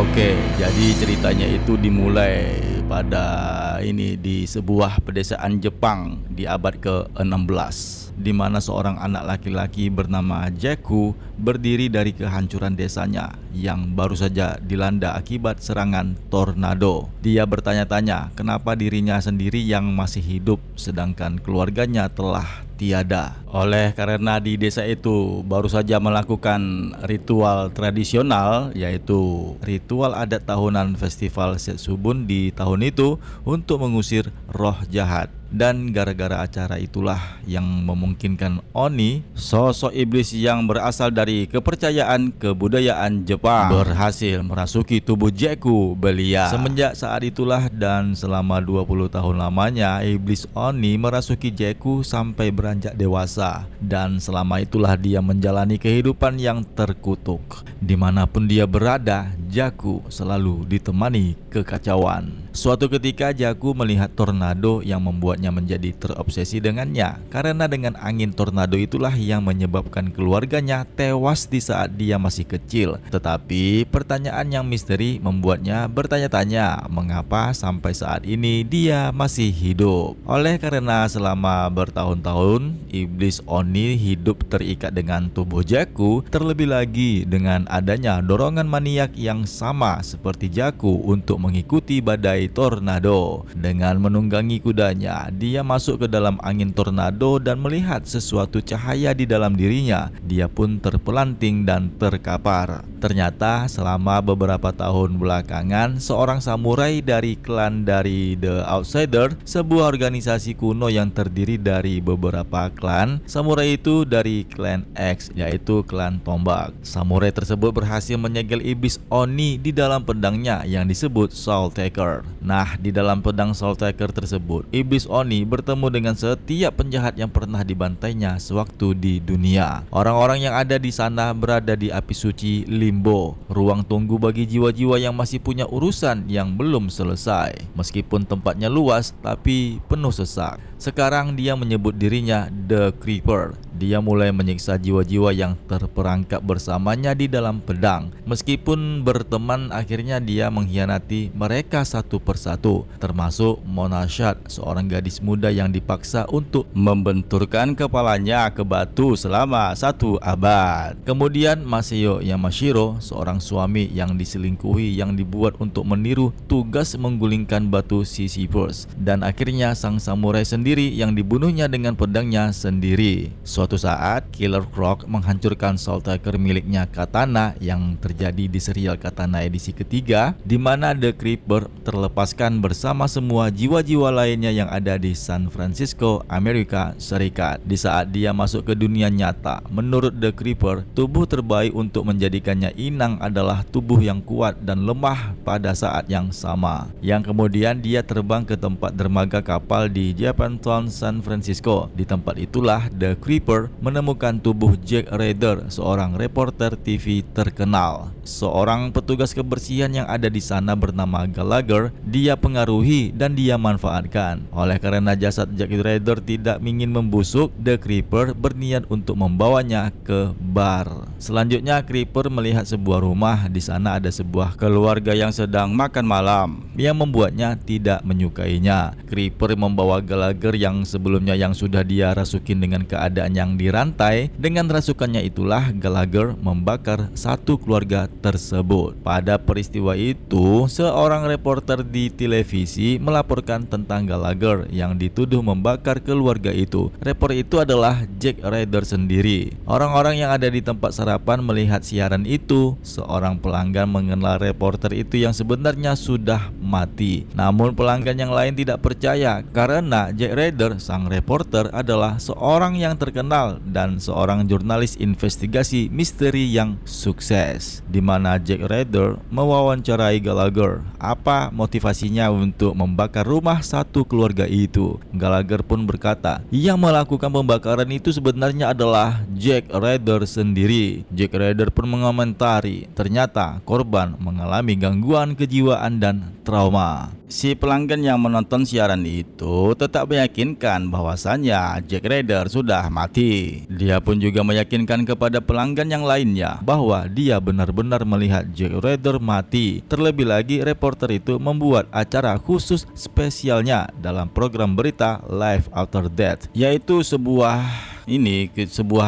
Oke, jadi ceritanya itu dimulai pada di sebuah pedesaan Jepang di abad ke-16, di mana seorang anak laki-laki bernama Jaku berdiri dari kehancuran desanya yang baru saja dilanda akibat serangan tornado. Dia bertanya-tanya kenapa dirinya sendiri yang masih hidup sedangkan keluarganya telah tiada. Oleh karena di desa itu baru saja melakukan ritual tradisional, yaitu ritual adat tahunan festival Setsubun di tahun itu untuk mengusir roh jahat. Dan gara-gara acara itulah yang memungkinkan Oni, sosok iblis yang berasal dari kepercayaan kebudayaan Jepang, berhasil merasuki tubuh Jaku belia. Semenjak saat itulah dan selama 20 tahun lamanya, iblis Oni merasuki Jaku sampai beranjak dewasa. Dan selama itulah dia menjalani kehidupan yang terkutuk. Dimanapun dia berada, Jaku selalu ditemani kekacauan. Suatu ketika Jaku melihat tornado yang membuatnya menjadi terobsesi dengannya, karena dengan angin tornado itulah yang menyebabkan keluarganya tewas di saat dia masih kecil. Tetapi pertanyaan yang misteri membuatnya bertanya-tanya mengapa sampai saat ini dia masih hidup. Oleh karena selama bertahun-tahun iblis Oni hidup terikat dengan tubuh Jaku, terlebih lagi dengan adanya dorongan maniak yang sama seperti Jaku untuk mengikuti badai tornado. Dengan menunggangi kudanya, dia masuk ke dalam angin tornado dan melihat sesuatu cahaya di dalam dirinya. Dia pun terpelanting dan terkapar. Ternyata selama beberapa tahun belakangan, seorang samurai dari klan dari The Outsider, sebuah organisasi kuno yang terdiri dari beberapa klan. Samurai itu dari klan X, yaitu klan tombak. Samurai tersebut berhasil menyegel iblis Oni di dalam pedangnya yang disebut Soul Taker. Nah, di dalam pedang Soul Taker tersebut, iblis Oni bertemu dengan setiap penjahat yang pernah dibantainya sewaktu di dunia. Orang-orang yang ada di sana berada di api suci Limbo, ruang tunggu bagi jiwa-jiwa yang masih punya urusan yang belum selesai. Meskipun tempatnya luas, tapi penuh sesak. Sekarang dia menyebut dirinya The Creeper. Dia mulai menyiksa jiwa-jiwa yang terperangkap bersamanya di dalam pedang. Meskipun berteman, akhirnya dia mengkhianati mereka satu persatu, termasuk Monashat, seorang gadis muda yang dipaksa untuk membenturkan kepalanya ke batu selama 1 abad. Kemudian Maseo Yamashiro, seorang suami yang diselingkuhi yang dibuat untuk meniru tugas menggulingkan batu Sisyphus. Dan akhirnya sang samurai sendiri yang dibunuhnya dengan pedangnya sendiri. Suatu saat, Killer Croc menghancurkan Soul Taker miliknya Katana yang terjadi di serial Katana edisi ketiga, di mana The Creeper terlepaskan bersama semua jiwa-jiwa lainnya yang ada di San Francisco, Amerika Serikat. Di saat dia masuk ke dunia nyata, menurut The Creeper, tubuh terbaik untuk menjadikannya inang adalah tubuh yang kuat dan lemah pada saat yang sama. Yang kemudian dia terbang ke tempat dermaga kapal di Japantown, San Francisco. Di tempat itulah The Creeper menemukan tubuh Jack Ryder, seorang reporter TV terkenal. Seorang petugas kebersihan yang ada di sana bernama Gallagher, dia pengaruhi dan dia manfaatkan. Oleh karena jasad Jack Ryder tidak ingin membusuk, The Creeper berniat untuk membawanya ke bar. Selanjutnya Creeper melihat sebuah rumah. Di sana ada sebuah keluarga yang sedang makan malam yang membuatnya tidak menyukainya. Creeper membawa Gallagher yang sebelumnya yang sudah dia rasukin dengan keadaan yang dirantai. Dengan rasukannya itulah Gallagher membakar satu keluarga tersebut. Pada peristiwa itu, seorang reporter di televisi melaporkan tentang Gallagher yang dituduh membakar keluarga itu. Reporter itu adalah Jack Ryder sendiri. Orang-orang yang ada di tempat sarapan melihat siaran itu. Seorang pelanggan mengenal reporter itu yang sebenarnya sudah mati. Namun pelanggan yang lain tidak percaya karena Jack Ryder, sang reporter, adalah seorang yang terkenal dan seorang jurnalis investigasi misteri yang sukses, di mana Jack Ryder mewawancarai Gallagher apa motivasinya untuk membakar rumah satu keluarga itu. Gallagher pun berkata, yang melakukan pembakaran itu sebenarnya adalah Jack Ryder sendiri. Jack Ryder pun mengomentari, ternyata korban mengalami gangguan kejiwaan dan trauma. trauma. Si pelanggan yang menonton siaran itu tetap meyakinkan bahwasannya Jack Ryder sudah mati. Dia pun juga meyakinkan kepada pelanggan yang lainnya bahwa dia benar-benar melihat Jack Ryder mati. Terlebih lagi reporter itu membuat acara khusus spesialnya dalam program berita Life After Death, yaitu sebuah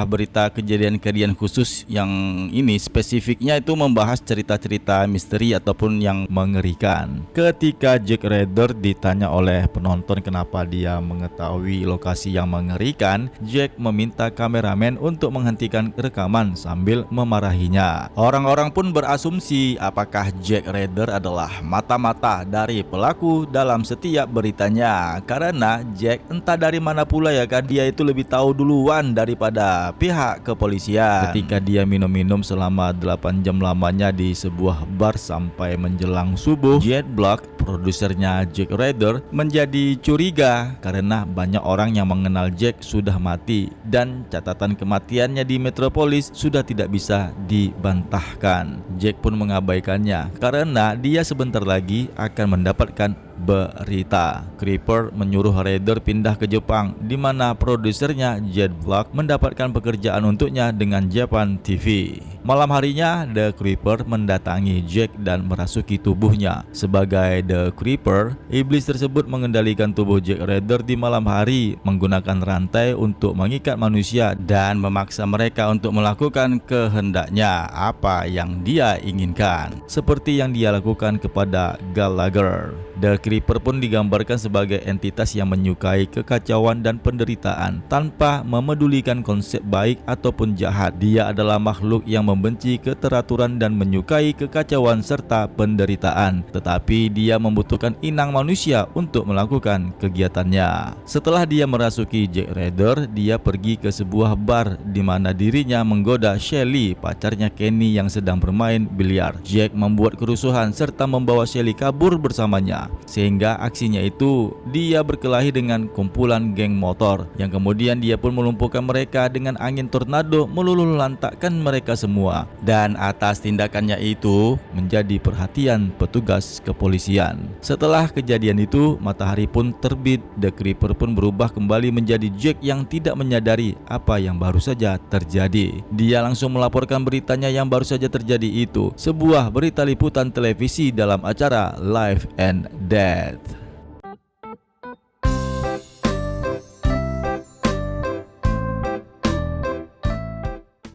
berita kejadian-kejadian khusus yang ini spesifiknya itu membahas cerita-cerita misteri ataupun yang mengerikan. Ketika Jack Ryder ditanya oleh penonton kenapa dia mengetahui lokasi yang mengerikan, Jack meminta kameramen untuk menghentikan rekaman sambil memarahinya. Orang-orang pun berasumsi apakah Jack Ryder adalah mata-mata dari pelaku dalam setiap beritanya, karena Jack entah dari mana pula ya kan, dia itu lebih tahu duluan daripada pihak kepolisian. Ketika dia minum-minum selama 8 jam lamanya di sebuah bar sampai menjelang subuh, Jet Black, produsernya Jack Ryder, menjadi curiga karena banyak orang yang mengenal Jack sudah mati dan catatan kematiannya di Metropolis sudah tidak bisa dibantahkan. Jack pun mengabaikannya karena dia sebentar lagi akan mendapatkan berita. Creeper menyuruh Ryder pindah ke Jepang, di mana produsernya Jet Black mendapatkan pekerjaan untuknya dengan Japan TV. Malam harinya, The Creeper mendatangi Jack dan merasuki tubuhnya. Sebagai The Creeper, iblis tersebut mengendalikan tubuh Jack Ryder di malam hari menggunakan rantai untuk mengikat manusia dan memaksa mereka untuk melakukan kehendaknya apa yang dia inginkan, seperti yang dia lakukan kepada Gallagher. The Creeper pun digambarkan sebagai entitas yang menyukai kekacauan dan penderitaan tanpa memedulikan konsep baik ataupun jahat. Dia adalah makhluk yang membenci keteraturan dan menyukai kekacauan serta penderitaan, tetapi dia membutuhkan inang manusia untuk melakukan kegiatannya. Setelah dia merasuki Jack Ryder, dia pergi ke sebuah bar di mana dirinya menggoda Shelly, pacarnya Kenny yang sedang bermain biliar. Jack membuat kerusuhan serta membawa Shelly kabur bersamanya. Sehingga aksinya itu dia berkelahi dengan kumpulan geng motor yang kemudian dia pun melumpuhkan mereka dengan angin tornado, meluluh lantakkan mereka semua. Dan atas tindakannya itu menjadi perhatian petugas kepolisian. Setelah kejadian itu, matahari pun terbit. The Creeper pun berubah kembali menjadi Jack yang tidak menyadari apa yang baru saja terjadi. Dia langsung melaporkan beritanya yang baru saja terjadi itu, sebuah berita liputan televisi dalam acara Life and Death.